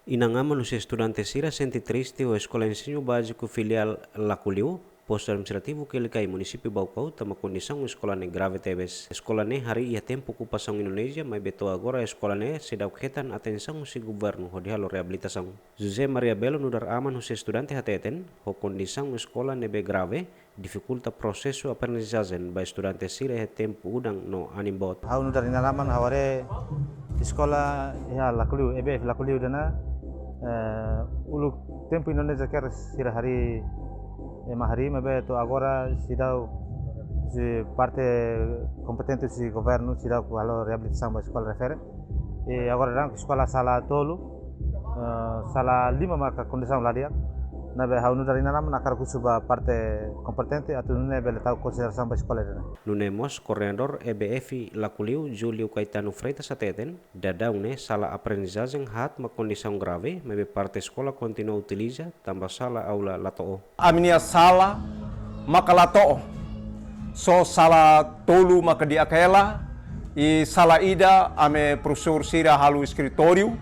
Inangaman os estudantes ira sente triste o escola ensino básico filial Laculiu, posto administrativo que likai município Baucau, tama condição escola ne grave tebes. Escola ne hari ia tempo ocupação Indonesia, mas beto agora a escola ne sedau ketan atenção si governo hodihalo reabilitação. José Maria Belo nudar aman os estudantes hateten, ho condição escola ne be grave, dificulta processo aprendizagem ba estudantes sira he tempo udang no animbot. Hau nudar inalaman haware sekolah ya Lakuliu EBF Lakuliu dana ulu tempo Indonesia ker sira hari mahari mabe to agora sidau si parte competente si governo sidau halo reabilitação ba sekolah refere e agora dang sekolah sala tolu sala lima maka condição ladia nabe hau nudar inalaman akar kusuba parte competente atau nune bele tau consideração ba sekolah dana. Nunemos coordenador EBF Laculiu Julio Caetano Freitas ateten, dadaune sala aprendizagem hat ma condição grave, mas parte escola continua utiliza tambah sala aula latoo. A minha sala maka latoo, so sala tolu maka di aquela e sala ida ame professor sira halu escritório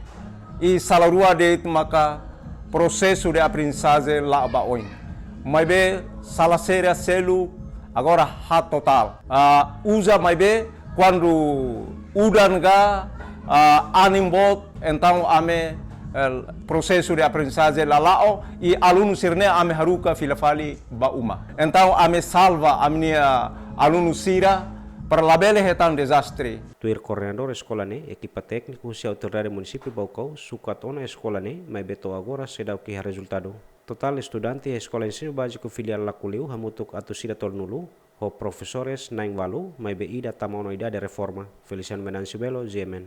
e sala rua de maka processo de aprendizagem lá baoin. Mas be sala sera selu agora hat total. Usa mais be quando udan ga animbot então ame processo de aprendizagem lalao e aluno sirne ame haruka filafali bauma. Então ame salva a minha aluno sira para labele hetan desastre. Tuir coordenador escola ne, equipa técnico si autoridade município Baucau, sucatona escola ne, mas beto agora sedau que resultado. Total estudante escola ensino básico filial Laculiu hamutuk atu sida tolnulu, ho professores naing walu, mas be ida tamono ida de reforma. Feliciano Menancio Belo, GMN.